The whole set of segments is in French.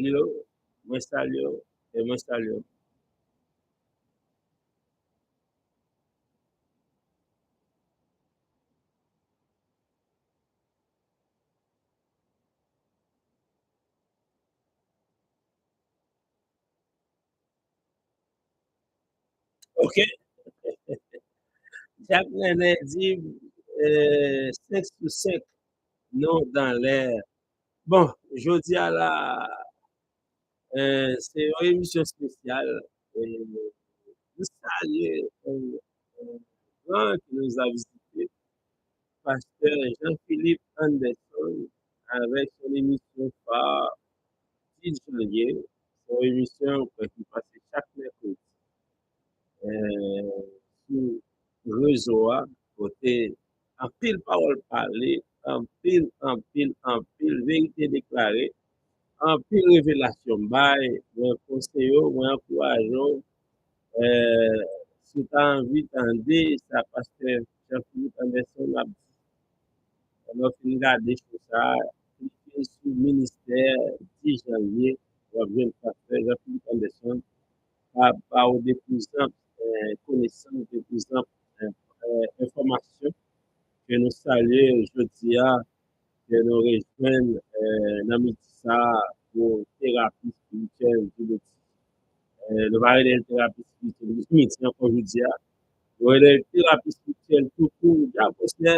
Mwen salyo, e mwen salyo. Ok, Jacques René dit 5 sur 5, non dans l'air. Bon, jodi à la, c'est une émission spéciale. Nous saluons un grand qui nous a visité, pasteur Jean-Philippe Anderson, avec son émission phare 10 janvier. C'est une émission qui passe chaque mercredi sur réseau, côté en pile parole parlée, en pile vérité déclarée, en pile révélation bail, moi conseil, moi encourage, si tu as envie d'entendre ça parce que Jean-Philippe Anderson a alors fin regarder sur ça, cliquer sur le ministère 10 janvier, on va bien pasteur Jean-Philippe Anderson par de plus amples connaissances, de plus amples informations que nous saluons aujourd'hui, que nous rejoignons dans le ça pour thérapie spirituelle. Nous parlons de thérapie spirituelle, aujourd'hui, de thérapie spirituelle tout court.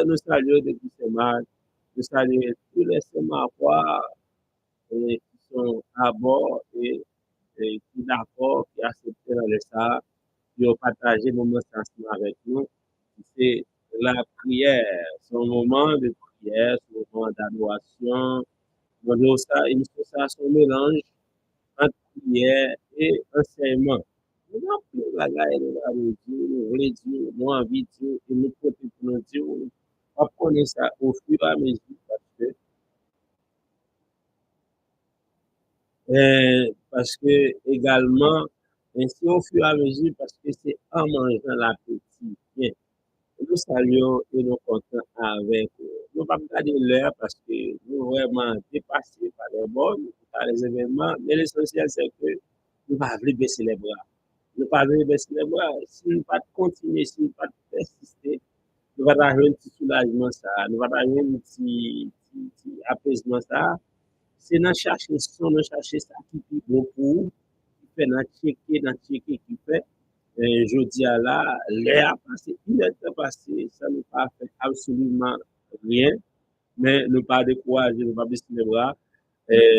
Nous saluons depuis ce mal, nous saluons tous les sémafoires qui sont à bord et qui d'accord, qui acceptent dans le ça qui ont partagé le moment ensemble avec nous. C'est la prière, c'est un moment de prière, c'est un moment d'adoration. On dit ça, il faut ça, c'est un mélange entre prière et enseignement. Nous avons pris la gaille de la Dieu, nous voulons Dieu, nous avons envie de Dieu, et nous comptons pour nous Dieu. On connaît ça au fur et à mesure parce que également, ainsi au fur et à mesure, parce que c'est en mangeant l'appétit. Bien, nous saluons et nous comptons avec nous pas regarder l'heure parce que nous vraiment dépassés par les bonnes, par les événements, mais l'essentiel c'est que nous ne pas baisser les bras. Nous ne pas baisser les bras. Si nous ne pas continuer, si nous ne pas persister, nous ne pas avoir un petit soulagement ça, nous ne pas avoir un petit apaisement ça. C'est dans chercher son, dans chercher ça qui est bon pour vous, qui fait dans checker, qui fait. Je dis à là, l'air passé, il est passé, ça ne pas fait absolument rien, mais ne pas décourager, ne pas baisser les bras,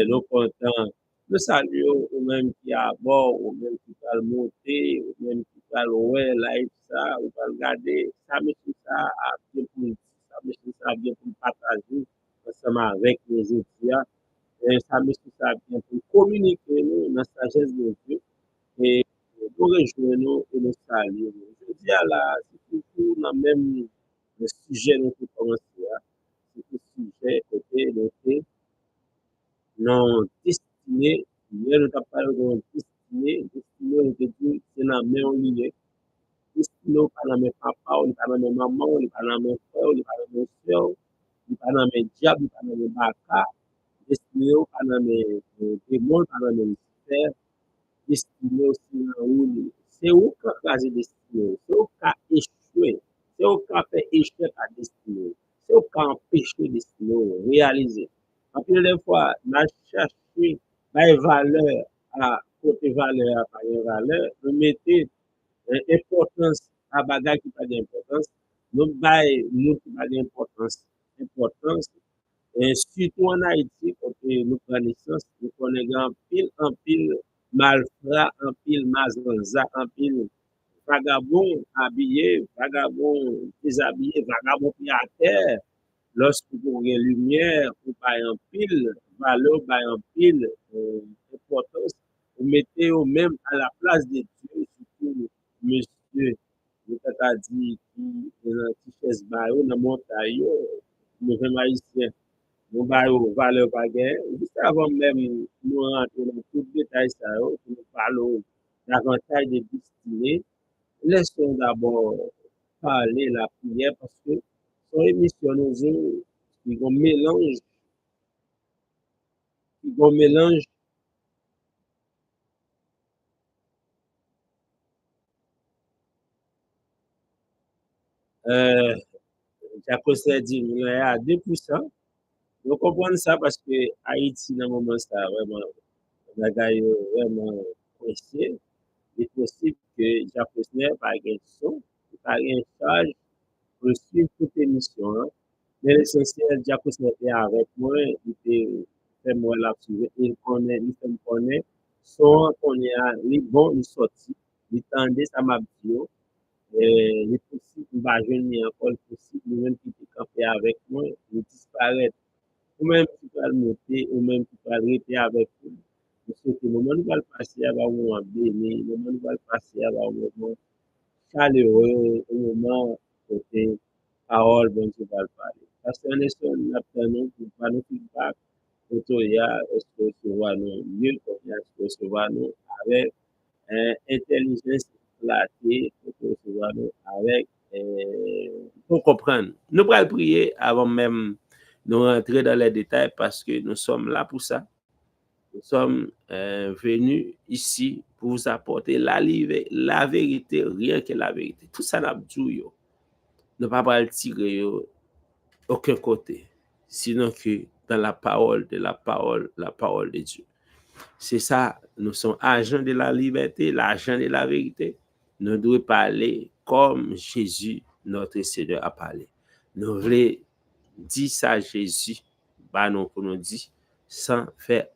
nous content, nous saluons, ou même qui est à bord, ou même qui va le monter, ou même qui va le ouais, live ça, ou va regarder, ça me fait ça à bien pour ça me fait ça bien pour partager ensemble avec les autres, et ça me fait ça bien pour communiquer nous, dans la sagesse de Dieu, et nous rejoignons et nous saluons. Je dis à la, c'est toujours dans le même sujet dont nous commençons, c'est le sujet côté de non destiné, mais nous avons parlé de destiné, destiné, on te dit, c'est dans la même ligne, destiné, on parle de papa, on parle de maman, on parle de frère, on parle de soeur, on parle de diable, on parle de baka, destiné, on parle de démon, on parle de mystère, destiné aussi dans où c'est où qu'a casé destiné, c'est où qu'a échoué, c'est où qu'a fait échec à destiné, c'est où qu'a empêché destiné réaliser. En plus des fois, on a cherché des valeurs à côté valeur à pas de valeur, nous mettons importance à bagage qui pas d'importance, nous bail nous qui pas d'importance, importance et surtout en Haïti, quand nous prenons naissance, nous connaissons en pile malfrat, en pile mazanza, en pile vagabond habillé, vagabond déshabillé, vagabond pied à terre. Lorsque vous avez lumière, vous avez en pile valeur, vous avez en pile importance, vous mettez au même à la place de Dieu, surtout monsieur, vous avez dit qui est dans la richesse, dans la montagne, nous sommes haïtiens. Nous avons valeur baguette. Juste avant même nous rentrer dans tout détail, ça, nous parlons davantage de destinée. Laissons d'abord parler la prière parce que son émission nous qui un mélange, qui un mélange Euh, Jacques dit, il y a 2%. Nous comprenons ça parce que Haïti, dans le moment, ça vraiment, vraiment coincé. Il est possible que Jacques n'ait pas de son, pas de charge pour suivre toute émission. Hein. Mais l'essentiel, Jacques était avec moi, il était fait moi là, il fait me connaître, son qu'on est les bons, il sorti, il tendait, ça m'a dit, il est possible, il va venir encore, il est possible, lui-même qui était campé avec moi, il disparaît. Ou même qui va le monter, ou même qui va le rester avec vous. Parce que le moment où il va le passer, avoir un moment béni, le moment où il va le passer, avoir un moment chaleureux, un moment côté parole, bon Dieu va le parler. Parce qu'on est sur l'abtention pour pas nous feedback, tutoriel, est-ce que tu vois nous mieux, est-ce que tu vois nous avec intelligence flattée, est-ce que tu vois nous avec, pour comprendre. Nous pourrons prier avant même de rentrer dans les détails parce que nous sommes là pour ça. Nous sommes venus ici pour vous apporter la vérité, rien que la vérité. Tout ça n'a dit, ne pas le tirer aucun côté, sinon que dans la parole de Dieu. C'est ça, nous sommes agents de la liberté, l'agent de la vérité. Nous devons parler comme Jésus, notre Seigneur, a parlé. Nous voulons dire ça à Jésus, bah non, pour nous dire, sans faire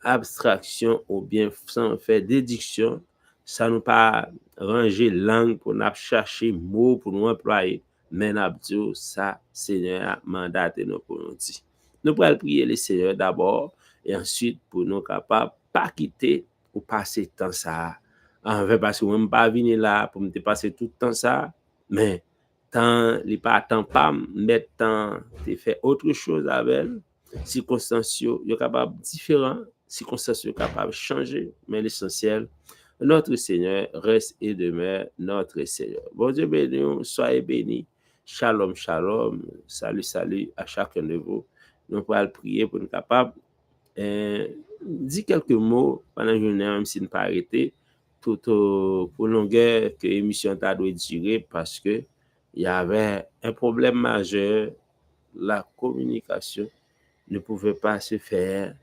abstraction ou bien sans faire déduction, ça nous pas ranger langue pour nous chercher mots pour nous employer, mais nous ça, Seigneur a mandaté nous pour nous dire. Nous pourrons prier le Seigneur d'abord et ensuite pour nous capables pas quitter ou passer temps ça. En fait, parce que moi, je ne pas venir là pour me passer tout le temps ça, mais tant, il pas tant pas mettre temps de faire autre chose avec elle. Circonstances sont capables différents, circonstances sont capables de changer, mais l'essentiel, notre Seigneur reste et demeure notre Seigneur. Bon Dieu béni, soyez bénis. Shalom, shalom. Salut, salut à chacun de vous. Nous pourrons prier pour nous capables dire quelques mots pendant la journée, même si nous pas arrêté, tout pour longueur que l'émission doit durer parce que il y avait un problème majeur, la communication ne pouvait pas se faire.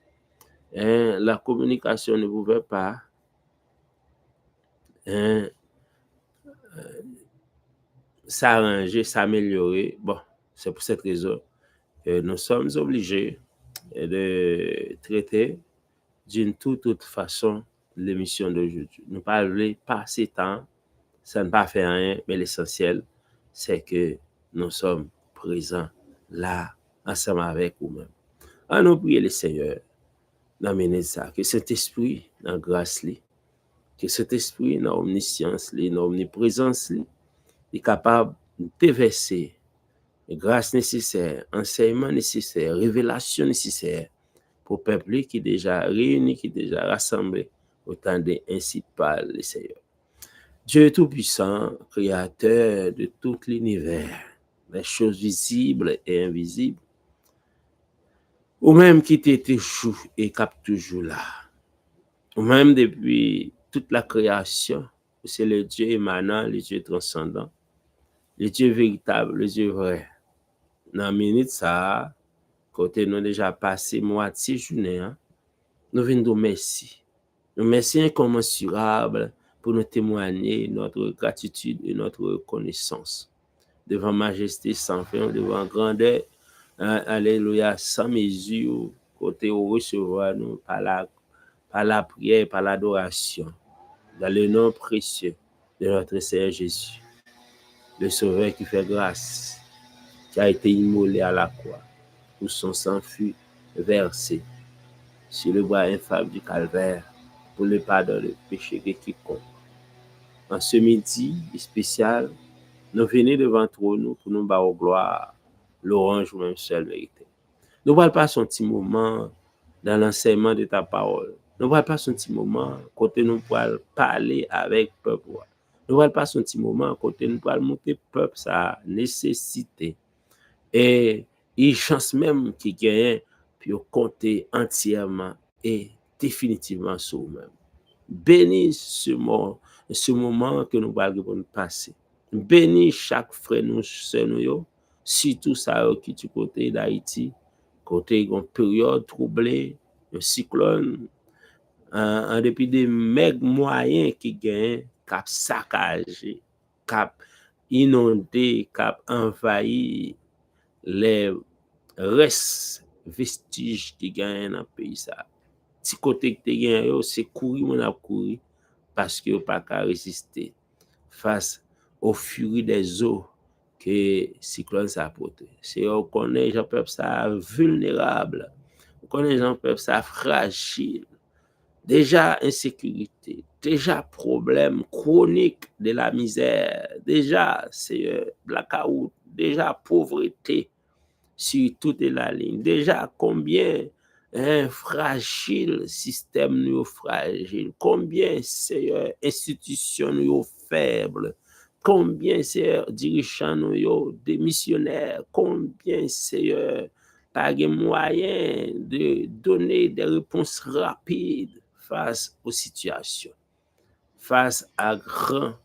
La communication ne pouvait pas s'arranger, s'améliorer. Bon, c'est pour cette raison que nous sommes obligés de traiter d'une toute autre façon l'émission d'aujourd'hui. Nous parlons pas ces temps, ça ne pas fait rien, mais l'essentiel, c'est que nous sommes présents là, ensemble avec vous-même. À nous prier le Seigneur, d'amener ça, que cet esprit, dans grâce, que cet esprit, dans omniscience, dans omniprésence, est capable de déverser grâce nécessaire, enseignement nécessaire, révélation nécessaire pour le peuple qui est déjà réuni, qui est déjà rassemblé, autant ainsi parle le Seigneur. Dieu tout-puissant, créateur de tout l'univers, les choses visibles et invisibles, ou même qui était toujours et cap toujours là, ou même depuis toute la création, c'est le Dieu émanant, le Dieu transcendant, le Dieu véritable, le Dieu vrai. Dans la minute ça, côté nous déjà passé moitié journée, hein, nous venons de merci. Nous merci incommensurable pour nous témoigner notre gratitude et notre reconnaissance devant majesté sans fin, devant grandeur, alléluia, sans mesure, côté où recevoir nous par la prière, par l'adoration, dans le nom précieux de notre Seigneur Jésus, le Sauveur qui fait grâce, qui a été immolé à la croix, où son sang fut versé sur le bois infâme du calvaire pour le pardon de péché de quiconque. En ce midi spécial, nous venons devant nous pour nous battre gloire, l'orange ou même seul vérité. Nous ne parlons pas son petit moment dans l'enseignement de ta parole. Nous ne parlons pas son petit moment côté nous pourrons parler avec le peuple. Nous ne parlons pas son petit moment côté nous pourrons monter peuple sa nécessité. Et il chance même qu'il gagne pour compter entièrement et définitivement sur nous-mêmes. Bénis ce moment que nous allons passer. bénis chaque frère nous, sœur nous yo, surtout ça qui du côté d'Haïti, côté une période troublée, un cyclone, en dépit des meg moyens qui gagnent, cap saccagé, cap inondé, cap envahi les restes vestiges qui gagnent dans le pays ça. Si côté que tu gagnes, c'est courir, on a couru parce que pas qu'à résister face aux furies des eaux que cyclone ça apporte. C'est on connaît les peuple ça vulnérable, on connaît les peuple ça fragile. Déjà insécurité, déjà problème chronique de la misère, déjà c'est blackout, déjà pauvreté sur toute la ligne. Déjà combien un fragile système nous fragile, combien c'est institution nous faible, combien c'est dirigeants nous démissionnaires, combien c'est pas de moyens de donner des réponses rapides face aux situations, face à grands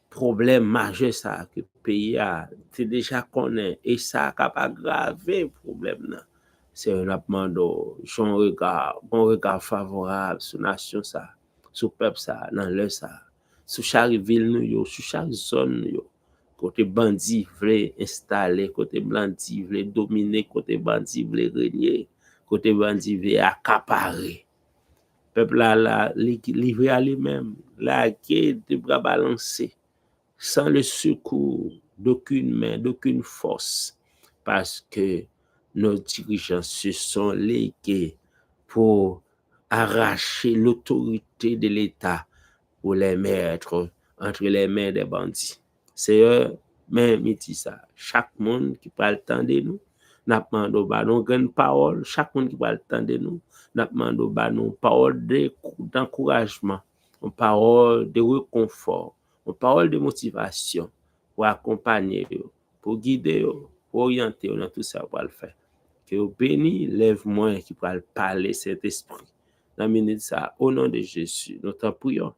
problème majeur ça que le pays a, c'est déjà connaît et ça a aggravé le problème là. C'est un demande son regard, bon regard favorable sur nation ça, sur peuple ça, dans le ça, sur chaque ville nous yo, sur chaque zone yo. Côté bandit voulait installer, côté bandit voulait dominer, côté bandit voulait régner, côté bandit voulait accaparer. Peuple là livré à lui-même, là qui de bras balancés sans le secours d'aucune main, d'aucune force, parce que nos dirigeants se sont légués pour arracher l'autorité de l'État pour les mettre entre les mains des bandits. C'est eux, même ça. Chaque monde qui parle le temps de nous, n'a pas de grande parole. Chaque monde qui parle le temps de nous, n'a pas de parole d'encouragement, une parole de réconfort, une parole de motivation pour accompagner, pour guider, pour orienter dans tout ça pour le faire. Que vous bénis, lève-moi qui pourra parler cet esprit. Dans minute ça, au nom de Jésus, nous t'en prions.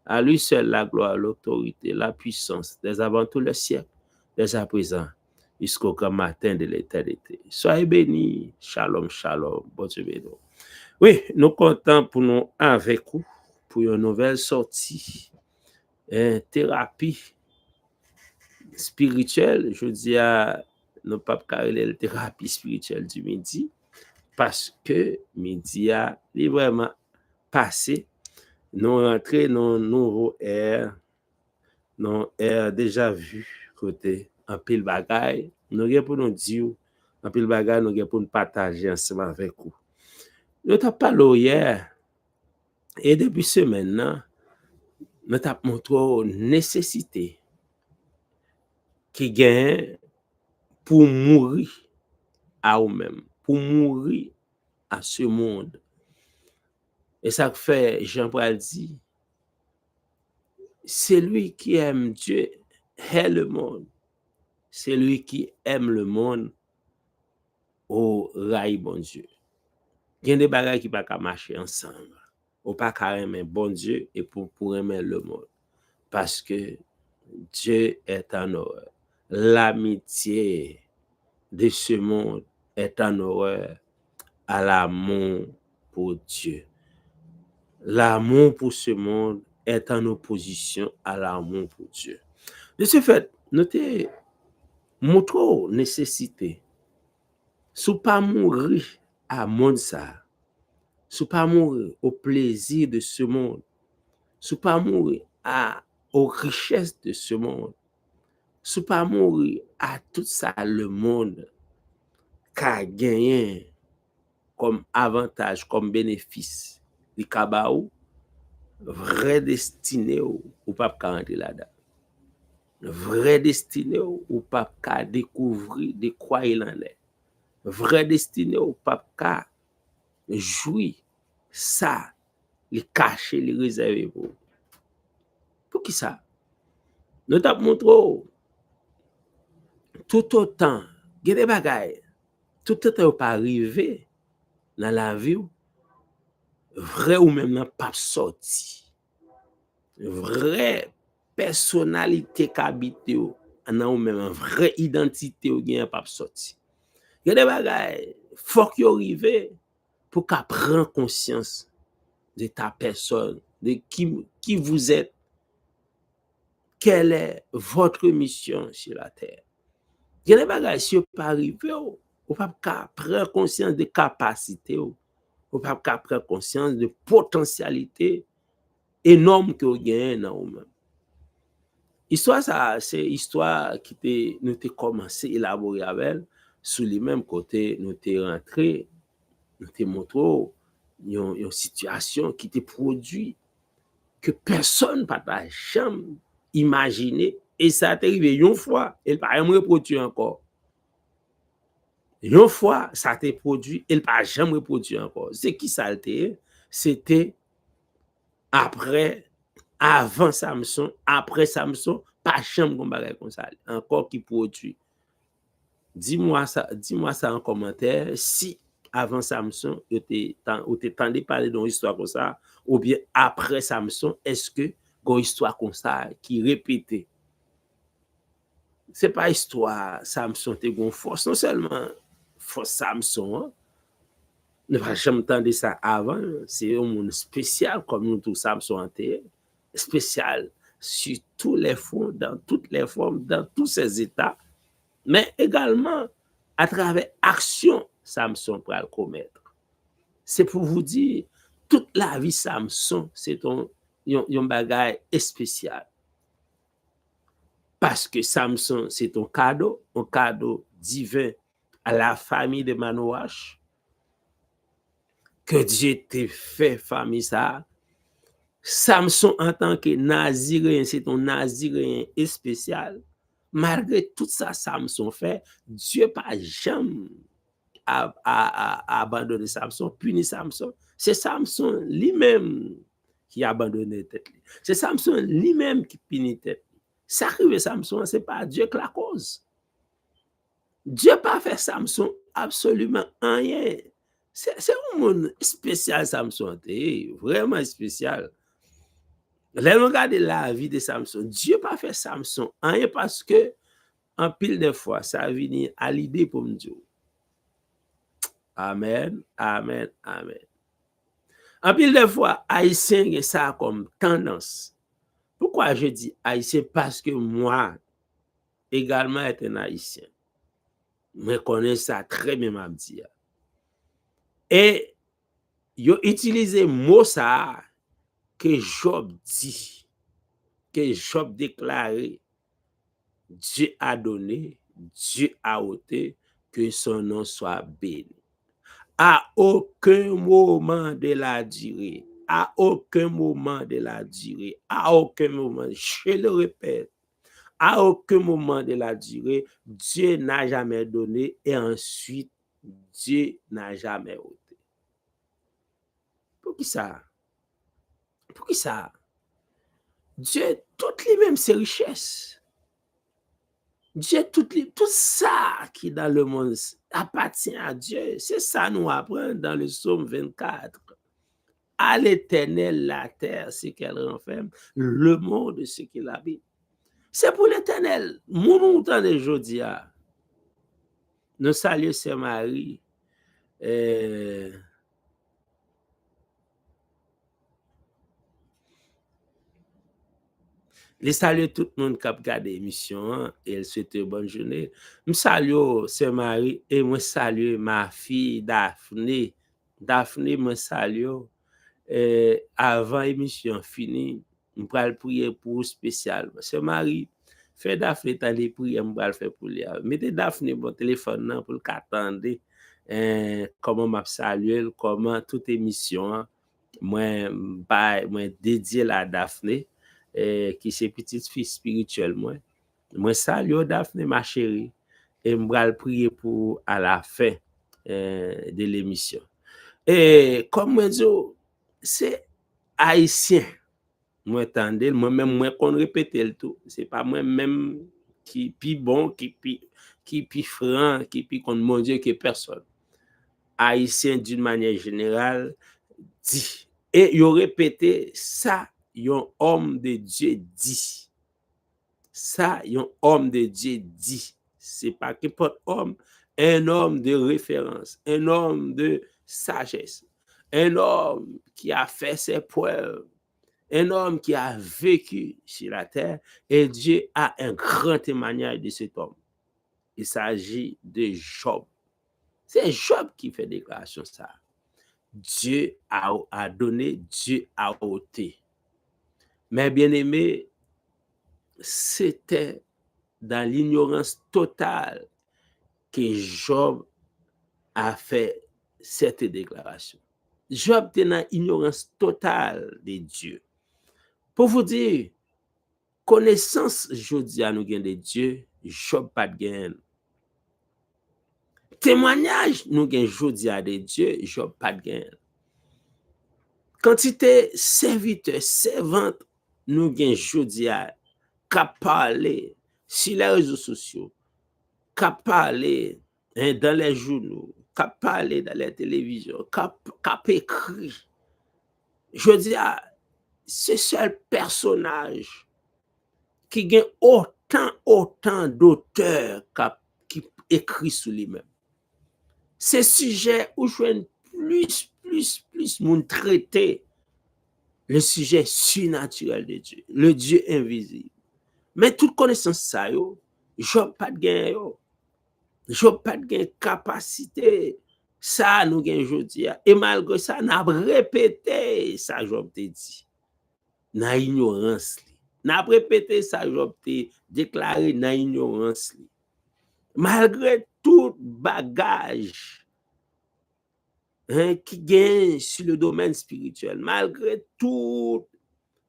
À lui seul la gloire, l'autorité, la puissance, dès avant tout le siècle, dès à présent, jusqu'au grand matin de l'éternité. Soyez bénis. Shalom, shalom. Bon Dieu béni. Oui, nous comptons pour nous avec vous pour une nouvelle sortie. Thérapie spirituelle, je dis à nos papes carré la thérapie spirituelle du midi, parce que midi a vraiment passé, nous rentrons dans une nouvelle ère, dans ère déjà vu côté en pile bagaille, nous avons pour nous dire, en pile bagaille, nous avons pour nous partager ensemble avec vous. Nous avons parlé hier, et depuis ce maintenant, nous avons montré la nécessité qui gagne pour mourir à vous-même, pour mourir à ce monde. Et ça fait, Jean-Paul dit, celui qui aime Dieu est le monde. Celui qui aime le monde, au rail bon Dieu. Il y a des bagages qui ne peuvent pas marcher ensemble. Ou pas aimer bon Dieu et pour aimer le monde. Parce que Dieu est en horreur. L'amitié de ce monde est en horreur à l'amour pour Dieu. L'amour pour ce monde est en opposition à l'amour pour Dieu. De ce fait, notez, montrons nécessité. Sous pas mourir à monde ça. Sous pas mourir au plaisir de ce monde. Sous pas mourir aux richesses de ce monde. Sous pas mourir à tout ça le monde qu'a gagné comme avantage, comme bénéfice. Le kabaou, vrai destiné ou pas qu'à rentrer là-dedans. Vrai destiné ou pas qu'à découvrir de quoi il en est. Vrai destiné ou pas qu'à jouir ça, les cacher, les réserver pour qui ça? Nous t'avons montré tout autant, il y a des bagailles, tout autant pas arrivé dans la vie, vrai ou même n'a pas sorti. Vrai personnalité qui habite nan ou même vraie identité ou gen pas sorti. Il y a des bagages faut que arrive pour qu'à prendre conscience de ta personne, de qui vous êtes, quelle est votre mission sur la terre. Il y a des bagages si vous pas arrivé ou pas prendre conscience de capacité ou pas prendre conscience de potentialité énorme que vous gagnez dans vous-même. Histoire ça, c'est histoire qui nous t'ai commencé à élaborer avec sous les mêmes côtés nous t'ai rentré, nous t'ai montré une situation qui t'est produit que personne ne peut jamais imaginer et ça t'est arrivé une fois, elle pas jamais reproduit encore. Une fois ça t'est produit, elle pas jamais reproduit encore. C'est qui ça l'était? C'était après avant Samson, après Samson, pas chambre comme bagay comme ça, encore qui produit. Dis-moi ça en commentaire si avant Samson, ou t'es tendu parler d'une histoire comme ça, ou bien après Samson, est-ce que une histoire comme ça qui répétait? C'est pas histoire Samson te gon force, non seulement force Samson, hein, ne pas jamais entendu ça avant, c'est un monde spécial comme nous tous Samson en terre, spécial sur tous les fonds, dans toutes les formes, dans tous ses états, mais également à travers action Samson pour le commettre. C'est pour vous dire, toute la vie Samson, c'est un bagage spécial. Parce que Samson, c'est un cadeau divin à la famille de Manoach, que Dieu t'a fait famille ça. Samson en tant que naziréen, c'est un naziréen spécial. Malgré tout ça, Samson fait, Dieu pas jamais abandonné Samson, puni Samson. C'est Samson lui-même qui a abandonné tête. C'est Samson lui-même qui punit tête. Ça arrive Samson, c'est pas Dieu qui la cause. Dieu pas fait Samson absolument rien. C'est un monde spécial Samson, vraiment spécial. Là, on regarde la vie de Samson. Dieu pas fait Samson rien parce que en pile de fois, ça vient à l'idée pour me dire. Amen, amen, amen. En pile de fois, haïtien a ça comme tendance. Pourquoi je dis haïtien? Parce que moi, également, est un haïtien. Je connais ça très bien, m'a dit. Et yo utilisé mot ça que Job dit, que Job déclaré, Dieu a donné, Dieu a ôté, que son nom soit béni. À aucun moment de la durée, à aucun moment de la durée, à aucun moment, je le répète, à aucun moment de la durée, Dieu n'a jamais donné et ensuite, Dieu n'a jamais ôté. Pour qui ça? Pour qui ça? Dieu, toutes les mêmes ses richesses. Dieu, tout ça qui est dans le monde appartient à Dieu. C'est ça nous apprend dans le psaume 24. À l'Éternel la terre, ce qu'elle renferme, le monde, ce qu'il habite. C'est pour l'Éternel. Mon temps de aujourd'hui, nous saluons Saint Marie. Les saluer tout le monde qui a regardé l'émission et elle souhaite bonne journée. Je salue Saint Marie et je salue ma fille Daphné. Daphné, je salue. Avant l'émission finie, je vais prier pour spécial. Saint Marie, fais Daphné tant de prières, je vais le faire pour lui. Mettez Daphné mon téléphone pour qu'attendre comment m'a saluer, comment toute émission moi dédié à Daphné. Qui c'est petite fille spirituelle moi salue Daphné ma chérie et je vais prier pour à la fin de l'émission et comme moi dis c'est haïtien moi attendez moi même moi qu'on répète le tout c'est pas moi même qui plus bon qui plus franc qui plus contre mon Dieu que personne haïtien d'une manière générale dit et il répété ça un homme de Dieu dit. Ça, un homme de Dieu dit. C'est pas qu'importe homme, un homme de référence, un homme de sagesse, un homme qui a fait ses preuves, un homme qui a vécu sur la terre, et Dieu a un grand témoignage de cet homme. Il s'agit de Job. C'est Job qui fait déclaration ça. Dieu a donné, Dieu a ôté. Mais bien aimé, c'était dans l'ignorance totale que Job a fait cette déclaration. Job était dans l'ignorance totale de Dieu. Pour vous dire, connaissance, je dis à nous de Dieu, Job pas de gain. Témoignage, nous gain je dis à de Dieu, Job pas de gain. Quantité serviteur, servante, nous gain je dis à qu'a parler sur les réseaux sociaux, qu'a parler dans les journaux, qu'a parler dans les télévisions, qu'a écrit. Je dis à ce seul personnage qui a autant d'auteurs qui écrit sur lui-même. Ces sujets où je veux plus mon traiter le sujet surnaturel de Dieu, le Dieu invisible. Mais toute connaissance ça yo, Job pas de gain yo. Job pas de gain capacité ça nous gain jodi et malgré ça n'a répété ça Job te dit. Dans ignorance li. N'a répété ça Job te déclaré dans ignorance li. Malgré tout bagage qui gagne sur le domaine spirituel, malgré toute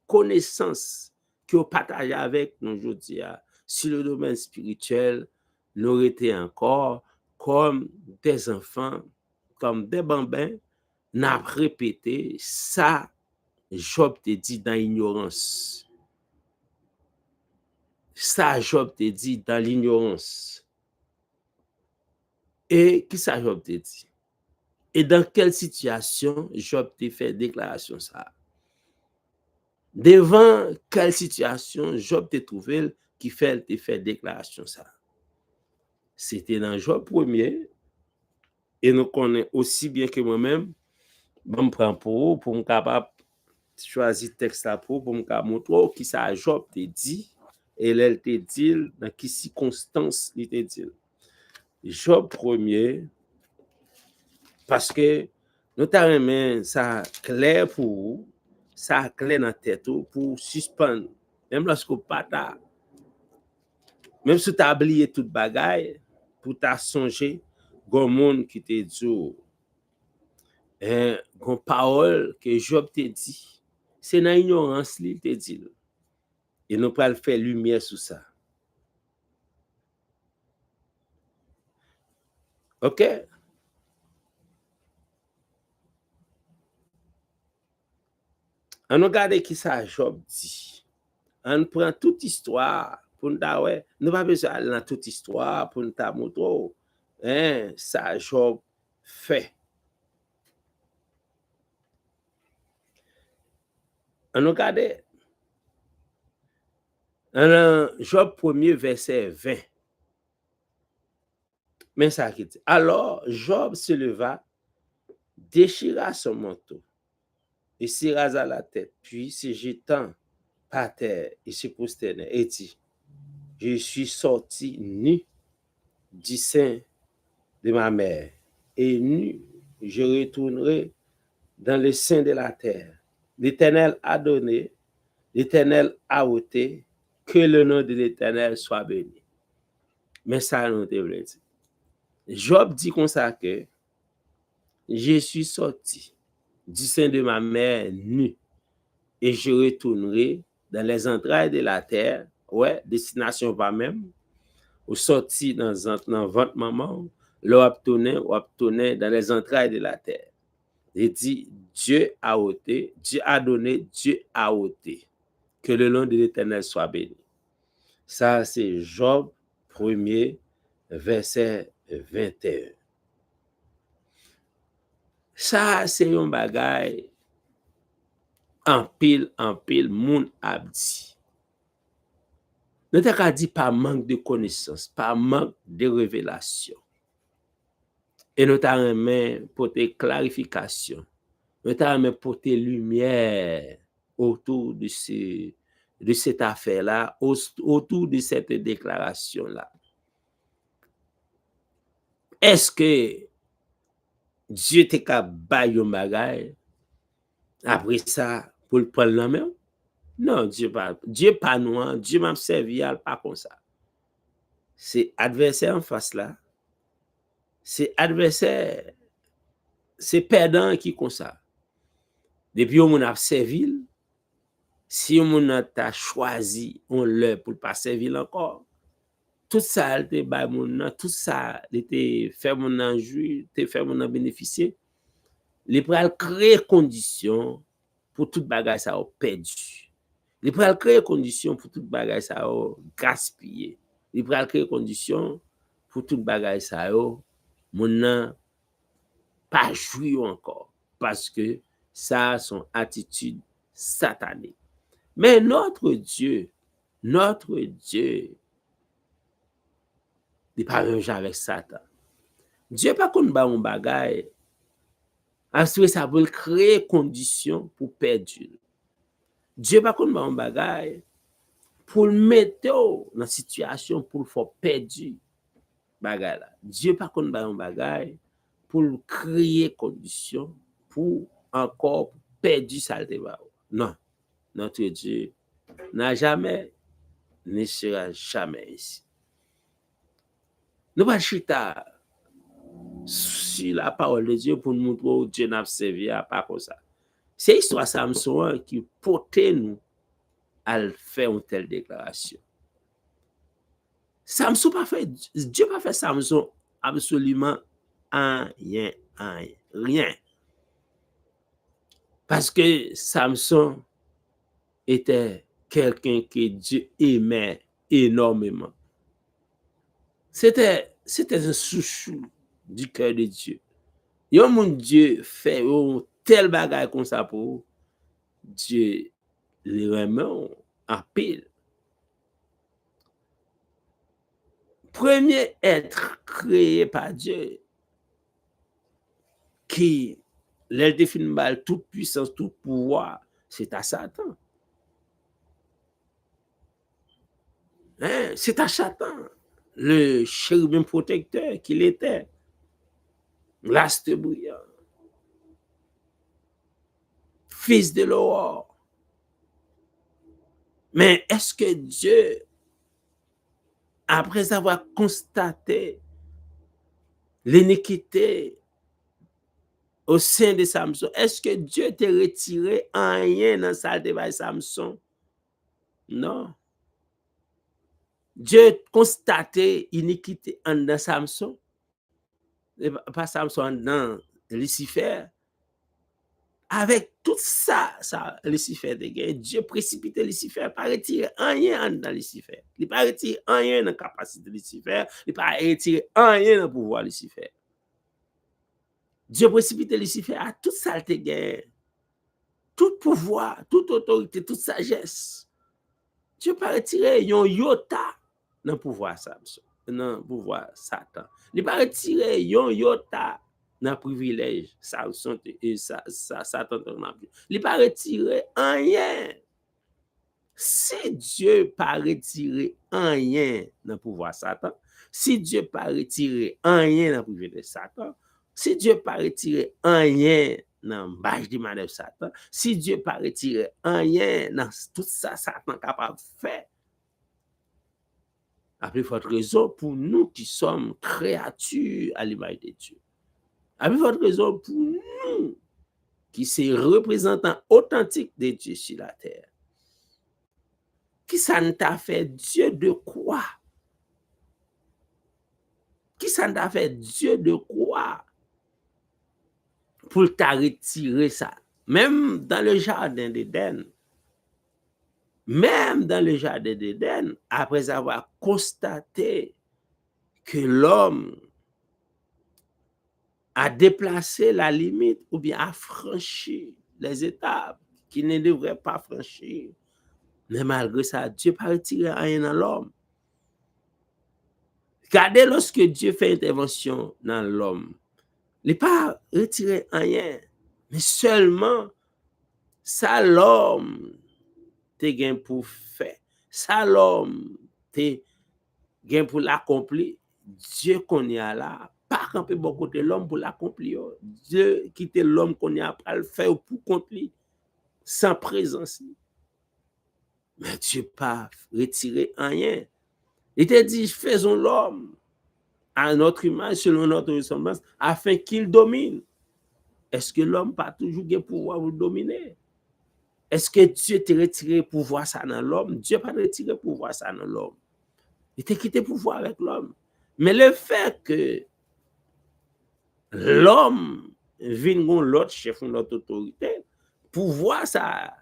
connaissance que vous partagez avec nous aujourd'hui sur le domaine spirituel, nous étions encore comme des enfants, comme des bambins, n'a répété ça, Job te dit dans l'ignorance. Ça, Job te dit dans l'ignorance. Et qui ça, Job te dit? Et dans quelle situation Job te fait déclaration ça? Devant quelle situation Job te trouvé qui fait te fait déclaration ça? C'était dans Job 1er. Et nous connaissons aussi bien que moi-même, je me prends pour me capable choisir texte là pour me montrer qui ça Job te dit et elle te dit dans quelle circonstance il te dit. Job 1er, parce que nous t'avons ça clair pour vous, ça clair dans la tête pour suspendre. Même lorsque pas ta, même si tu as oublié toute bagaille, pour ta songer, gon monde qui te dit, gon parole que Job te dit, c'est dans ignorance li te dit. Et nous pas le faire lumière sur ça. OK? On regarde qui ça Job dit. On prend toute histoire pour nous dire, ouais, nous pas besoin d'aller dans toute histoire pour nous montrer ça Job fait. On regarde Job 1er verset 20. Mais ça qui dit. Alors Job se leva, déchira son manteau et s'y rasa la tête, puis se jetant par terre et se prosterna et dit, je suis sorti nu du sein de ma mère et nu je retournerai dans le sein de la terre. L'Éternel a donné, l'Éternel a ôté, que le nom de l'Éternel soit béni. Mais ça nous devrait dire. Job dit comme ça que je suis sorti du sein de ma mère nu et je retournerai dans les entrailles de la terre, ouais, destination pas même, ou sorti dans votre maman, l'on obtenait dans les entrailles de la terre. Il dit, Dieu a ôté, Dieu a donné, Dieu a ôté. Que le nom de l'Éternel soit béni. Ça, c'est Job 1er, verset 21. Ça, c'est un bagay en pile, moun ap di. Nous avons dit par manque de connaissances, par manque de révélation. Et nous avons porté clarification, nous avons porté lumière autour de cette affaire-là, autour de cette déclaration-là. Est-ce que Dieu t'a capable de bagay après ça pour le prendre la main? Non, Dieu pas nous, Dieu m'a servi pas comme ça. C'est adversaire en face là. C'est adversaire, c'est perdant qui comme ça. Depuis on a servi, si on a choisi on le pour pas servir encore, tout ça était ba mon tout ça était fait mon jouir, était fait mon bénéficier. Les pral créer conditions pour toute bagage ça perdu. Les pral créer conditions pour toute bagage ça gaspillé. Les pral créer conditions pour toute bagage ça mon pas jouir encore parce que ça son attitude satanée. Mais notre Dieu, il n'est pas un genre avec Satan. Dieu pas qu'on ba un bagay, ensuite ça veut créer conditions pour perdre. Dieu pas qu'on ba un bagay pour le mettre dans situation pour le faire perdre bagay là. Dieu pas qu'on ba un bagay pour créer conditions pour encore perdre ça le débat. Non, notre Dieu n'a jamais, ne sera jamais ici. Nous pas chita sur la parole de Dieu pour nous montrer où Dieu n'a servi à pas comme ça. C'est l'histoire Samson qui portait nous à faire une telle déclaration. Samson pas fait, Dieu pas fait Samson absolument rien. Parce que Samson était quelqu'un que Dieu aimait énormément. C'était un chouchou du cœur de Dieu. Yon mon Dieu fait un tel bagage comme ça pour Dieu les remet en pile. Premier être créé par Dieu qui l'elle définit mal toute puissance, tout pouvoir, c'est à Satan. Hein? C'est à Satan, le chérubin protecteur qu'il était, l'astre brillant, fils de l'aurore. Mais est-ce que Dieu, après avoir constaté l'iniquité au sein de Samson, est-ce que Dieu t'a retiré rien dans sa débat Samson? Non. Dieu constaté l'iniquité dans Samson, pas Samson, dans Lucifer. Avec tout ça, Lucifer de guerre, Dieu précipite Lucifer, pas retirer rien dans Lucifer. Il pas retirer rien dans la capacité de Lucifer, il pas retirer rien dans le pouvoir de Lucifer. Dieu précipite Lucifer à toute ça de guerre, tout pouvoir, toute autorité, toute sagesse. Dieu pas retirer yon iota dans le pouvoir Samson, dans le pouvoir Satan. Il pas retirer yon iota dans le privilège Samson et Satan. Il pas retirer rien. Si Dieu pas retirer rien dans le pouvoir Satan, si Dieu pas retirer rien dans le privilège Satan, si Dieu pas retirer rien dans le bâche de manœuvre Satan, si Dieu pas retirer rien dans tout ça Satan capable de faire, à plus forte raison pour nous qui sommes créatures à l'image de Dieu. À plus forte raison pour nous qui sommes représentants authentiques de Dieu sur la terre. Qui ça ne t'a fait Dieu de quoi? Qui ça ne t'a fait Dieu de quoi? Pour t'a retirer ça. Même dans le jardin d'Éden, après avoir constaté que l'homme a déplacé la limite ou bien a franchi les étapes qu'il ne devrait pas franchir, Mais malgré ça, Dieu n'a pas retiré rien dans l'homme. Regardez lorsque Dieu fait intervention dans l'homme. Il n'a pas retiré rien. Mais seulement, ça l'homme te gain pour faire. Ça l'homme te gain pour l'accomplir. Dieu qu'on y a là, pas camper bon côté l'homme pour l'accomplir. Dieu quitte l'homme qu'on y a pas le faire pour accomplir sans présence. Mais Dieu pas retiré rien. Il te dit, faisons l'homme à notre image, selon notre ressemblance, afin qu'il domine. Est-ce que l'homme pas toujours le pouvoir vous dominer? Est-ce que Dieu t'a retiré pouvoir ça dans l'homme? Dieu pas retiré pouvoir ça dans l'homme. Il t'a quitté pouvoir avec l'homme. Mais le fait que l'homme vienne l'autre chef, l'autre autorité, pouvoir ça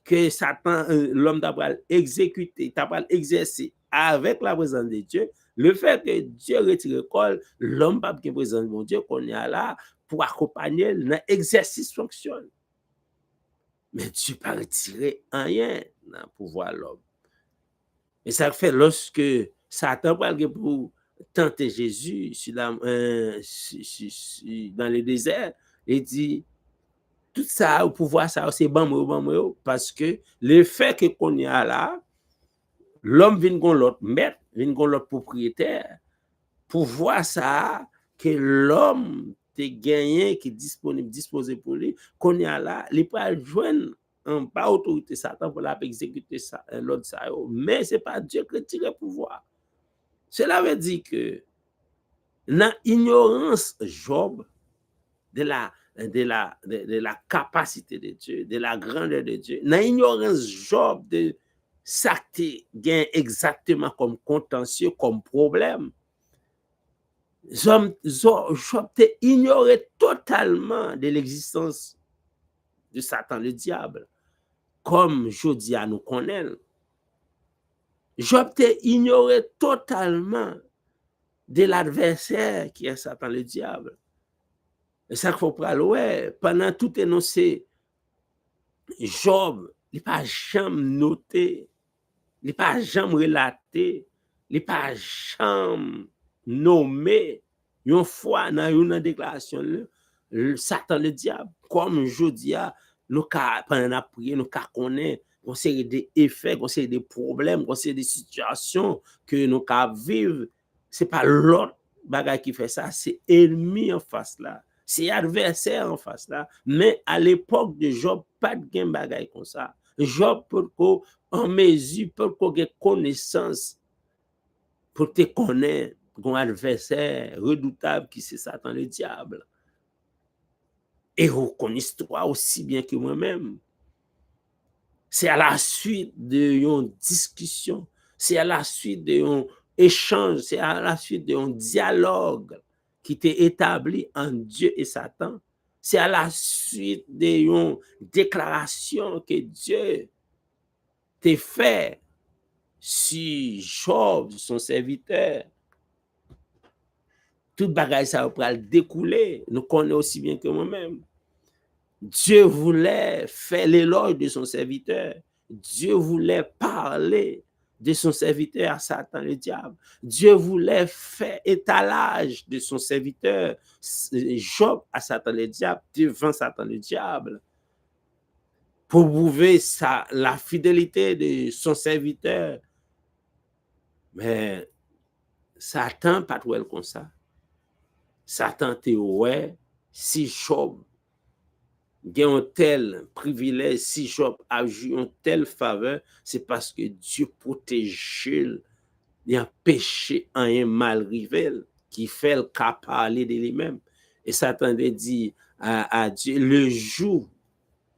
que Satan, l'homme t'a exécuté, t'a exercé avec la présence de Dieu, le fait que Dieu retire l'école, l'homme pas qui présence de Dieu qu'on est là pour accompagner l'exercice fonctionne. Mais Dieu pas retiré rien dans le pouvoir de l'homme. Et ça fait lorsque Satan parle pour tenter Jésus dans le désert, il dit tout ça, au pouvoir, ça, c'est bon, parce que le fait que qu'on y a là, l'homme vient con l'autre maître, vient con l'autre propriétaire, pouvoir ça, que l'homme te gagné, qui est disponible, disposé pour lui, qu'on y a là, il peut joindre en pas autorité Satan pour exécuter ça, l'autre ça, mais c'est pas Dieu qui tire le pouvoir. Cela veut dire que dans l'ignorance Job de la capacité de Dieu, de la grandeur de Dieu, dans l'ignorance Job de ça qui gagne exactement comme contentieux, comme problème, Job ignoré totalement de l'existence de Satan, le diable, comme Jodia nous connaît. Job ignoré totalement de l'adversaire qui est Satan, le diable. Et ça qu'il faut prendre, ouais, pendant tout énoncé, Job, il n'a pas jamais noté, il n'a pas jamais relaté, il n'a pas jamais nommé, une fois dans une déclaration, Satan, le diable, comme je dis, nous, pendant la prière, nous connaissons une série d'effets, une série de problèmes, une série de situations que nous vivons. Ce n'est pas l'autre bagage qui fait ça, c'est l'ennemi en face là. C'est adversaire en face là. Mais à l'époque de Job, pas de gain bagage comme ça. Job, pour en mesure, pour qu'on ait connaissance, pour te connaître, un adversaire redoutable qui c'est Satan le diable. Et vous connaissez toi aussi bien que moi-même. C'est à la suite d'une discussion, c'est à la suite d'un échange, c'est à la suite d'un dialogue qui t'est établi entre Dieu et Satan. C'est à la suite d'une déclaration que Dieu t'a fait sur Job, son serviteur. Tout bagage ça va découler. Nous connaissons aussi bien que moi-même. Dieu voulait faire l'éloge de son serviteur. Dieu voulait parler de son serviteur à Satan le diable. Dieu voulait faire étalage de son serviteur Job à Satan le diable, devant Satan le diable, pour prouver la fidélité de son serviteur. Mais Satan pas trop comme ça. Satan te ouais si Job il y a un tel privilège, si Job a eu une telle faveur, c'est parce que Dieu protège, il a péché en un mal rival qui fait le cas parler de lui-même. Et Satan dit à Dieu, le jour,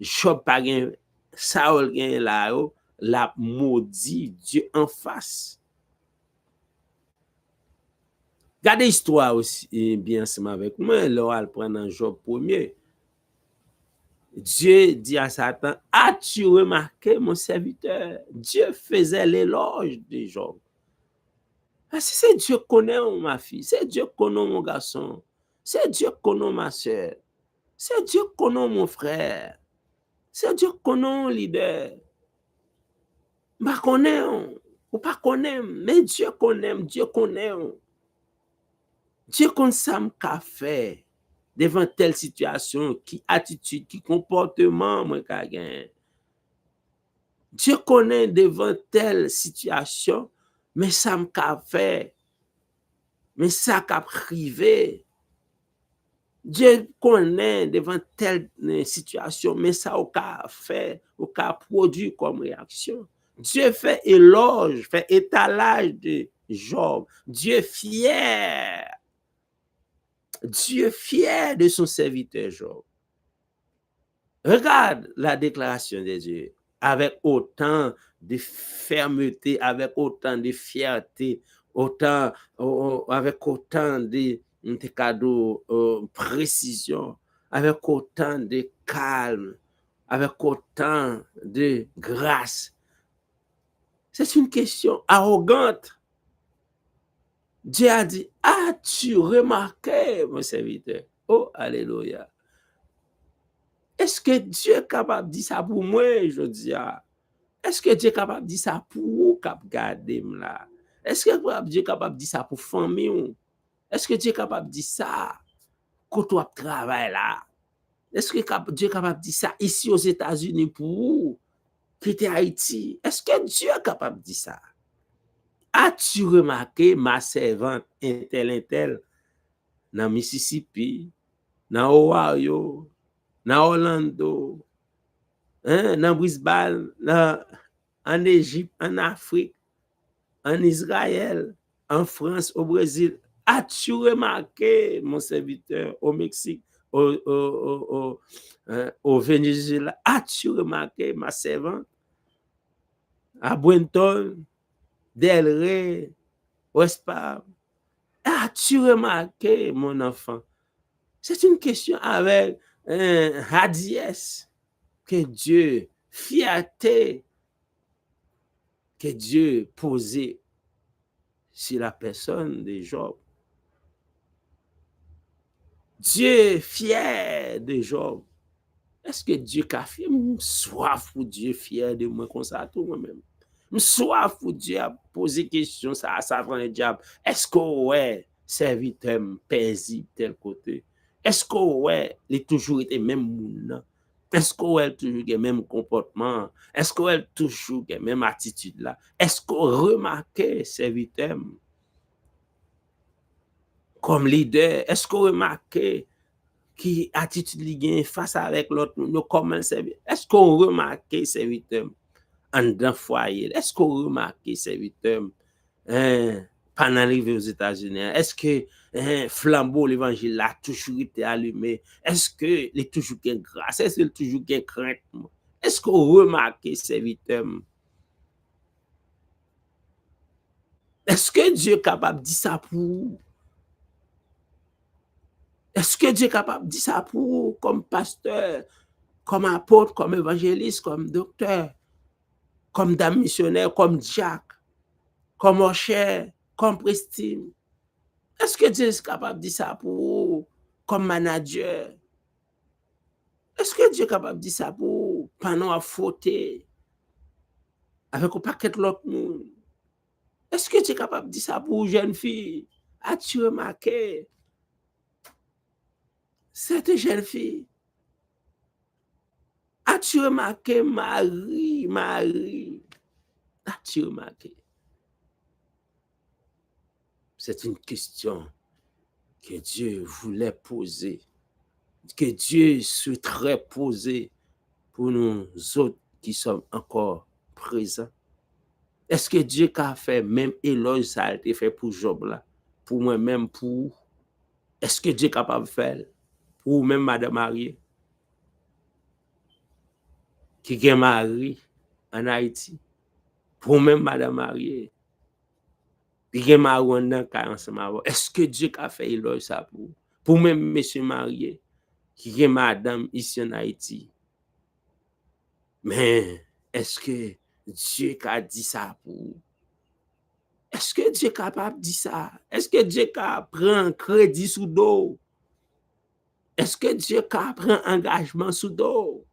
Job pas gain, Saul gain là-haut, la maudit Dieu en face. Regardez l'histoire aussi, bien ensemble avec moi, là, elle prend dans Job 1er. Dieu dit à Satan, as-tu remarqué mon serviteur? Dieu faisait l'éloge de Job. C'est Dieu qui connaît ma fille, c'est Dieu qui connaît mon garçon, c'est Dieu qui connaît ma soeur, c'est Dieu qui connaît mon frère, c'est Dieu qui connaît mon leader. Pas connaît, ou pas connaît, mais Dieu connaît, Dieu connaît. Dieu connaît ça qu'a fait devant telle situation, qui attitude, qui comportement moi qu'a gagné. Dieu connaît devant telle situation, mais ça qu'a fait, mais ça qu'a privé. Dieu connaît devant telle situation, mais ça au cas fait, au cas produit comme réaction. Dieu fait éloge, fait étalage de Job. Dieu fier de son serviteur Job. Regarde la déclaration de Dieu avec autant de fermeté, avec autant de fierté, avec autant de cadeaux, précision, avec autant de calme, avec autant de grâce. C'est une question arrogante. Dieu a dit, as-tu remarqué, mon serviteur? Oh, alléluia. Est-ce que Dieu est capable de dire ça pour moi, je dis? Est-ce que Dieu est capable de dire ça pour vous, cap garder là? Est-ce que Dieu est capable de dire ça pour famille? Est-ce que Dieu est capable de dire ça quand tu travailles là? Est-ce que Dieu est capable de dire ça ici aux États-Unis pour vous, qui était Haïti? Est-ce que Dieu est capable de dire ça? As-tu remarqué ma servante intel dans Mississippi, dans Ohio, dans Orlando, dans Brisbane, en Égypte, en Afrique, en Israël, en France, au Brésil? As-tu remarqué, mon serviteur, au Mexique, au Venezuela? As-tu remarqué ma servante à Brenton, Del Rey, West Palm? As-tu remarqué, mon enfant? C'est une question avec hardiesse que Dieu, fierté que Dieu posait sur la personne de Job. Dieu fier de Job. Est-ce que Dieu a fait? Soif pour Dieu fier de moi comme ça, tout moi-même. Soif pour Dieu a posé question ça, ça prend le diable. Est-ce que ouais, serviteur paisible tel côté? Est-ce que ouais, il a toujours été même moun? Est-ce que ouais, toujours le même comportement? Est-ce que ouais, toujours la même attitude là? Est-ce que remarquez serviteur comme leader? Est-ce que remarquez qui attitude li gen face avec l'autre monde, comment servir? Est-ce qu'on remarque serviteur en dans foyer? Est-ce qu'on remarque serviteur pendant l'arrivée aux États-Unis? Est-ce que flambeau l'évangile a toujours été allumé? Est-ce que il toujours gain grâce? Est-ce qu'il toujours gain crainte? Est-ce qu'on remarque serviteur? Est-ce que Dieu est capable de dire ça pour vous? Est-ce que Dieu est capable de dire ça pour vous comme pasteur, comme apôtre, comme évangéliste, comme docteur, comme dame missionnaire, comme diacre, comme Osher, comme Pristine? Est-ce que Dieu est capable de dire ça pour vous comme manager? Est-ce que Dieu est capable de dire ça pour vous pendant à fauter avec un paquet de l'autre monde? Est-ce que Dieu est capable de dire ça pour vous, jeune fille? As-tu remarqué cette jeune fille? As-tu remarqué Marie? As-tu remarqué? C'est une question que Dieu voulait poser, que Dieu souhaiterait poser pour nous autres qui sommes encore présents. Est-ce que Dieu a fait même éloge ça a été fait pour Job là, pour moi-même, pour est-ce que Dieu est capable de faire pour même Madame Marie qui est mariée en Haïti, pour même Madame Marie qui est mariée dans ensemble? Est-ce que Dieu a fait éloge ça pour même monsieur marié qui est madame ici en Haïti? Mais est-ce que Dieu a dit ça pour vous? Est-ce que Dieu est capable de dire ça? Est-ce que Dieu a pris crédit sous dos? Est-ce que Dieu a pris engagement sous dos?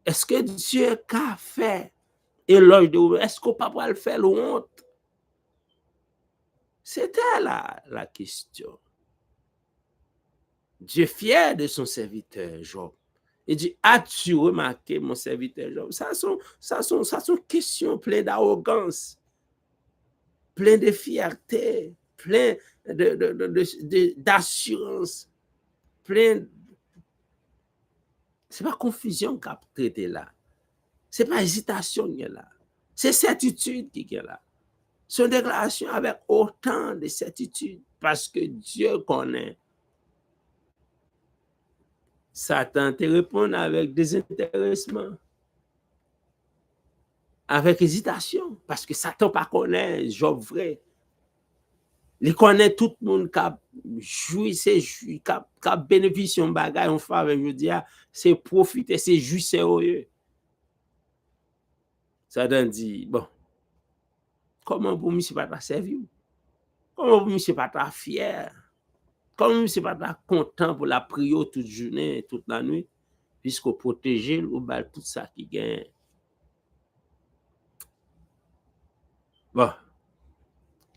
Est-ce que Dieu a fait éloge de vous-même, est-ce qu'on peut pas le faire honte? C'était la question. Dieu est fier de son serviteur Job. Il dit, as-tu remarqué mon serviteur Job? Ça sont questions pleines d'arrogance, pleines de fierté, pleines d'assurance, pleines. Ce n'est pas confusion qu'a traité là. Ce n'est pas hésitation qui est là. C'est certitude qui est là. C'est une déclaration avec autant de certitude parce que Dieu connaît. Satan te répond avec désintéressement, avec hésitation, parce que Satan pas connaît Job vrai. Il connaît tout le monde qui a joui, qui a bénéficié de bagage, on fait, je dis, c'est profiter, c'est juste sérieux. Satan dit, bon, comment vous ne pas ta servir? Comment vous ne pas ta fier? Comment vous ne pas ta content pour la prière toute journée, toute la nuit, puisqu'on protège ou bal tout ça qui gagne. Bon,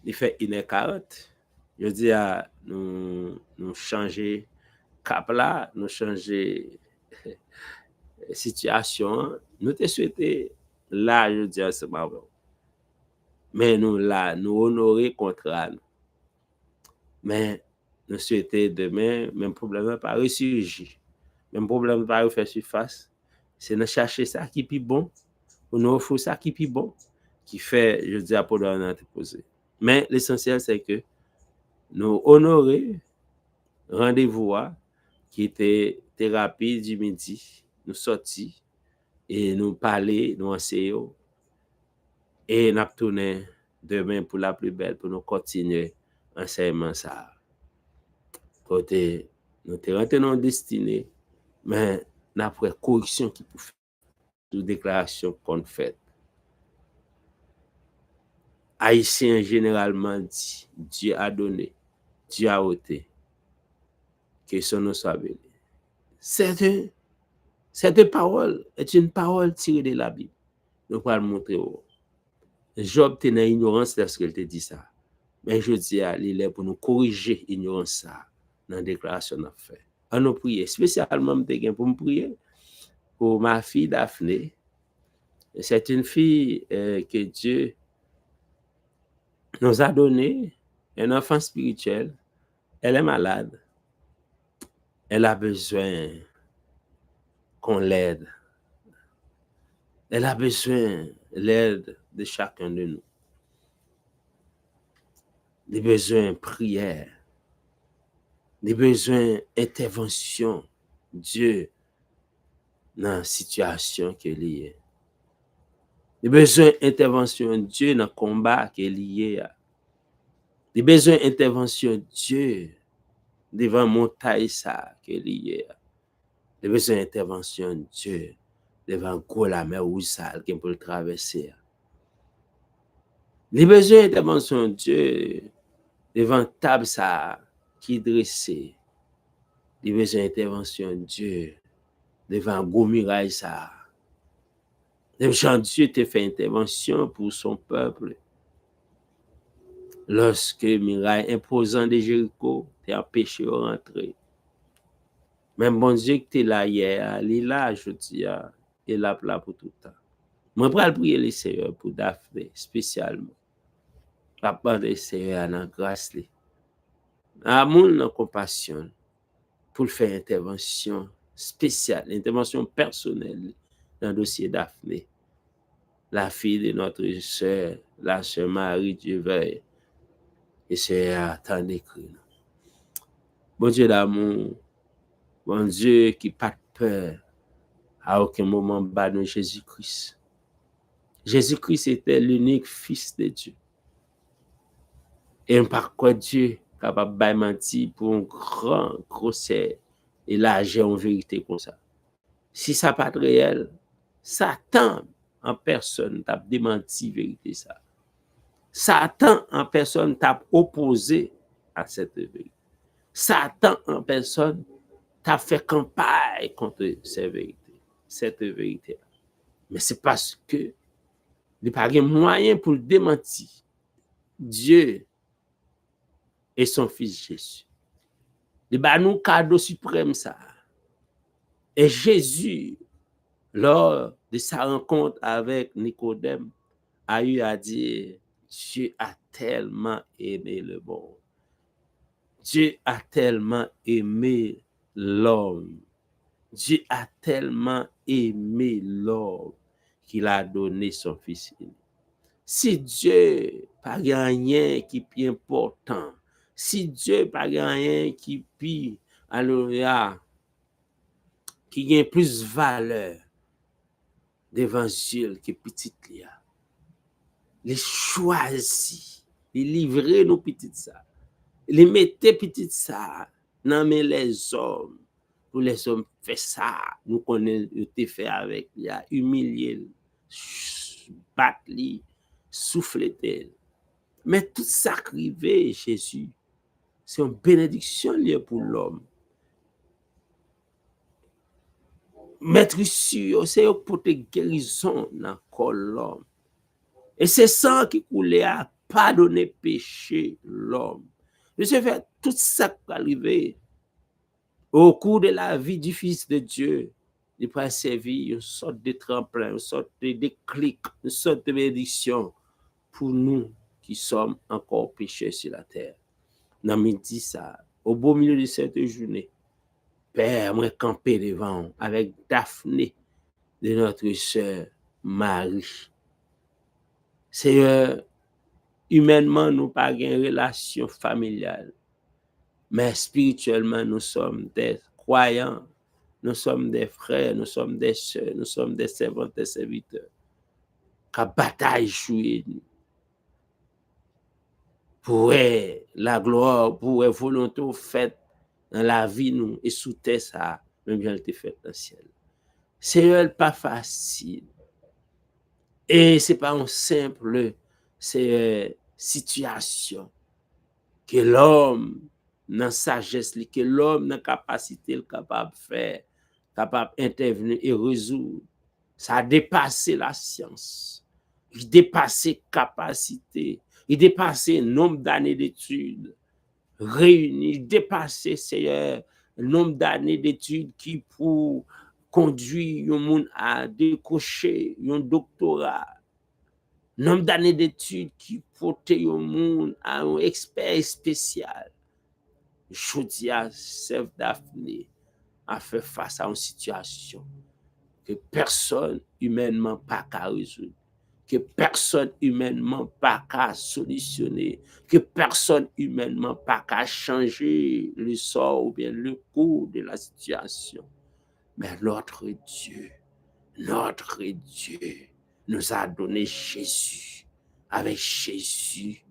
il fait 1h40. Je dis à nous changer cap là, nous changer situation. Nous te souhaiter là, je dis à ce moment. Mais nous là, nous honorer contrat. Mais nous souhaiter demain, même problème pas ressurgir. Même problème pas refaire surface. C'est de chercher ça qui est plus bon. Pour nous offrir ça qui est plus bon. Qui fait, je dis à pour nous poser. Mais l'essentiel, c'est que nous honorer rendez-vous qui était thérapie du midi. Nous sortis et nous parler, nous enseigner et nous tourner demain pour la plus belle, pour nous continuer enseignement ça. Côté, nous te rentrés dans destinée, mais après correction qui pour faire, toute déclaration qu'on fait. Haïtien généralement dit, Dieu a donné, Dieu a ôté, que son nom soit béni. Cette parole est une parole tirée de la Bible. Nous allons montrer. Job était dans l'ignorance lorsqu'il te dit ça. Mais je dis à l'île pour nous corriger l'ignorance ça dans la déclaration qu'on a fait. On nous prier, spécialement pour me prier pour ma fille Daphné. C'est une fille que Dieu nous a donné, un enfant spirituel. Elle est malade. Elle a besoin qu'on l'aide. Elle a besoin de l'aide de chacun de nous. Des besoins de prière, des besoins d'intervention, Dieu, dans la situation qui est liée. Des besoins d'intervention, Dieu, dans le combat qui est lié. Des besoins d'intervention, Dieu, devant la montagne qui est lié. Des besoins d'intervention, Dieu, devant la mer rouge qui peut le traverser. Des besoins d'intervention, Dieu, devant table ça qui est dressée. Des besoins d'intervention, Dieu, devant gros muraille ça. Dieu te fait intervention pour son peuple. Lorsque muraille imposant de Jéricho t'a empêché de rentrer. Même bon Dieu que t'es là hier, il est là, je dis, il est là pour tout le temps. Moi, je vais prier le Seigneur pour Daphné, spécialement. Papa le Seigneur, dans la grâce, amour, dans la compassion, pour faire intervention spéciale, intervention personnelle dans le dossier Daphné. La fille de notre sœur, la sœur Marie, Dieu veuille. Et c'est tant d'écrit. Bon Dieu d'amour, bon Dieu qui n'a pas de peur à aucun moment bas de Jésus-Christ. Jésus-Christ était l'unique fils de Dieu. Et par quoi Dieu capable de mentir pour un grand grosseur et l'argent en vérité comme ça. Si ça n'est pas réel, Satan en personne t'a démenti la vérité ça. Satan en personne t'a opposé à cette vérité. Satan en personne t'a fait campagne contre cette vérité. Mais c'est parce que Il n'y a pas de moyen pour le démentir. Dieu et son fils Jésus. Il a nous cadeau suprême ça. Et Jésus, lors de sa rencontre avec Nicodème, a eu à dire, Dieu a tellement aimé le monde. Dieu a tellement aimé l'homme. Dieu a tellement aimé l'homme qu'il a donné son fils. Si Dieu pas rien qui est plus important, si Dieu pas rien qui est plus, alléluia, qui a plus valeur d'évangile que petit là, les choisi, les livrer nos petites ça, les mettre petites ça, non mais les hommes, pour les hommes fait ça, nous connaissons, te fait avec, il a humilié, battre lui, souffler. Mais tout ça arrivé, Jésus, c'est une bénédiction liée pour l'homme. Mettre sur, c'est pour te guérison dans le corps l'homme. Et c'est ça qui coulait à pardonner péché l'homme. Je sais fait tout ça qui arrivé au cours de la vie du Fils de Dieu. Il peut servir une sorte de tremplin, une sorte de déclic, une sorte de bénédiction pour nous qui sommes encore pécheurs sur la terre. Dans midi ça, au beau milieu de cette journée, Père, moi campé devant avec Daphné de notre sœur Marie. Seigneur, humainement, nous pas une relation familiale, mais spirituellement, nous sommes des croyants, nous sommes des frères, nous sommes des sœurs, nous sommes des servantes et serviteurs. Qui bataille jouer pour la gloire, pour la volonté faite dans la vie nous et sous terre ça, même bien elle te fait dans le ciel. C'est pas facile. Et c'est pas une simple situation que l'homme dans sagesse, que l'homme dans capacité le capable de faire, capable d'intervenir et résoudre. Ça a dépassé la science. Il dépassé capacité, il dépassé nombre d'années d'études réunis, il dépassé le nombre d'années d'études qui pour conduire un monde à décocher un doctorat, nombre d'années d'études qui portent un monde à un expert spécial. Jodia, Sève Daphné a fait face à une situation que personne humainement pas qu'à résoudre, que personne humainement pas qu'à solutionner, que personne humainement pas qu'à changer le sort ou bien le cours de la situation. Mais notre Dieu nous a donné Jésus. Avec Jésus,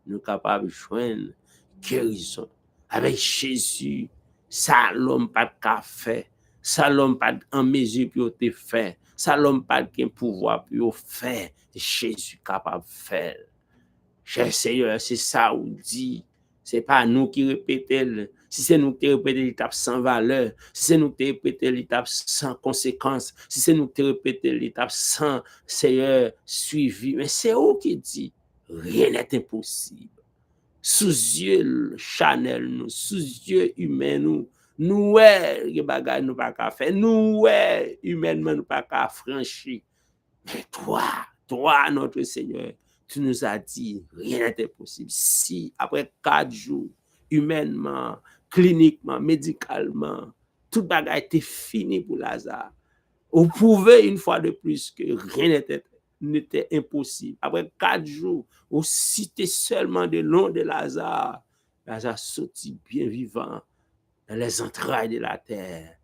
nous sommes capables de joindre guérison. Avec Jésus, ça l'homme pas de faire, ça l'homme pas en mesure pour te faire, ça l'homme pas de pouvoir pour faire. Jésus capable de faire. Cher Seigneur, c'est ça où dit. C'est pas nous qui répétons. Si c'est nous qui répétons l'étape sans valeur, si c'est nous qui répétons l'étape sans conséquence, si c'est nous qui répétons l'étape sans Seigneur suivi, mais c'est où qui dit rien n'est impossible. Sous yeux charnel nous, sous yeux humains nous les bagages nous pas qu'à faire, nous humainement nous pas qu'à franchir. Mais toi notre Seigneur, tu nous as dit, rien n'est impossible. Si, après 4 jours, humainement, cliniquement, médicalement, tout bagage était fini pour Lazare, vous pouvez une fois de plus que rien n'était impossible. Après 4 jours, vous citez seulement le nom de Lazare. Lazare sortit bien vivant dans les entrailles de la terre.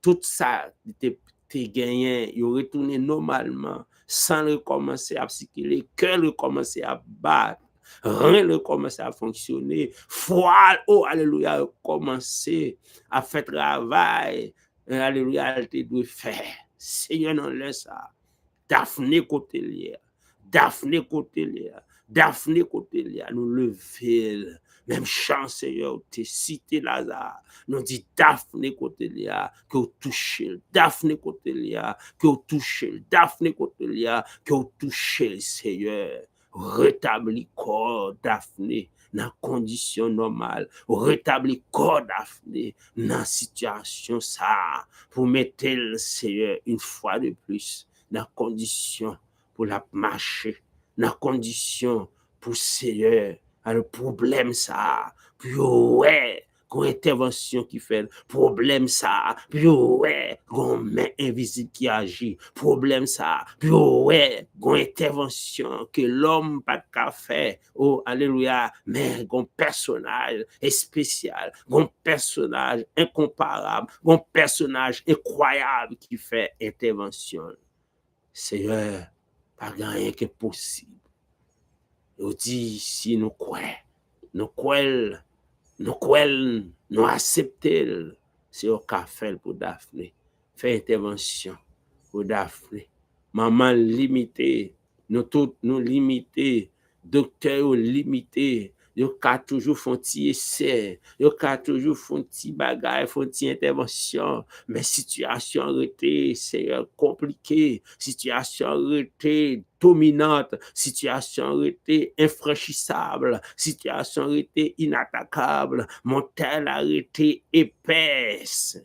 Tout ça était gagné, il retourné normalement, sans recommencer à psycher, le cœur recommencer à battre, rien recommencer à fonctionner, foi, oh alléluia, recommencer à faire travail, alléluia, elle te doit faire. Seigneur, non laisse ça. Daphné Cotelia, nous lever Même chance, Seigneur, tu cité Lazare. Nous dit Daphné côté Léa, que vous touchez Daphné côté Léa, que vous touchez Daphné côté Léa, que vous touchez Seigneur. Rétablis corps Daphné dans condition normale, rétablis corps Daphné dans situation ça, pour mettre le Seigneur une fois de plus dans condition pour la marcher, dans condition pour Seigneur, à le problème ça, puis ouais, qu'on intervention qui fait, problème ça, puis ouais, qu'on main invisible qui agit, problème ça, puis ouais, qu'on intervention que l'homme pas qu'à faire, oh alléluia, mais qu'on personnage spécial, qu'on personnage incomparable, qu'on personnage incroyable qui fait intervention. Seigneur, pas rien qui est possible. Nous dit si nous croyons, nous acceptons, c'est au café pour Daphné. Fait intervention pour Daphné. Maman limitée, nous tous nous limiter, docteur limité, yo ka toujours font ti essai, yo ka toujours font ti bagay, font ti intervention, mais situation rete c'est compliqué, situation rete dominante, situation rete infranchissable, situation rete inattaquable, montagne arrêté épaisse.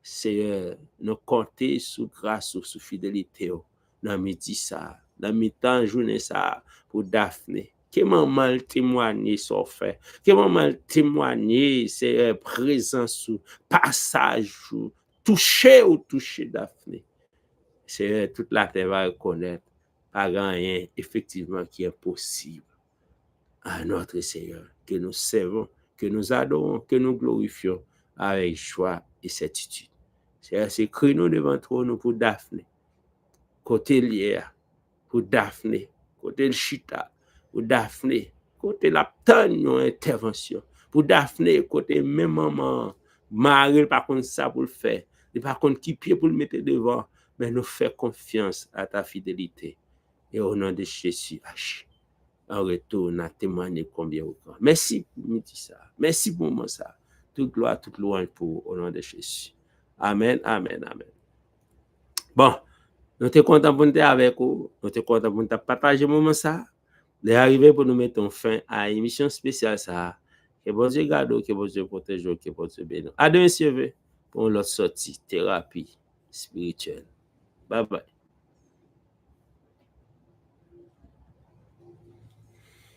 C'est nous compter sous grâce ou sous fidélité dans midi ça, dans mi-temps journée ça pour Daphné. Que maman témoigner son fait, que maman témoigner c'est présence ou passage ou toucher Daphné. C'est toute la terre va reconnaître pas rien effectivement qui est possible à notre Seigneur, que nous servons, que nous adorons, que nous glorifions avec joie et certitude. C'est écrit nous devant nous pour Daphné, côté Lière, pour Daphné, côté le Chita, pour Daphné, côté la tonne intervention, pour Daphné, côté même maman, Marie, par contre ça pour le faire, et par contre qui pied pour le mettre devant, mais nous faire confiance à ta fidélité. Et au nom de Jésus, en retour, on a témoigné combien au grand. Merci pour midi ça. Merci pour moi ça. Toute gloire, toute louange pour au nom de Jésus. Amen, amen, amen. Bon, nous sommes contents pour nous avec vous. Nous sommes contents pour nous partager le moment ça. Nous arrivés pour nous mettre fin à une émission spéciale ça. Que bon Dieu garde, que bon Dieu protège, que bon Dieu bénisse. À demain, monsieur, pour notre sortie thérapie spirituelle. Bye bye.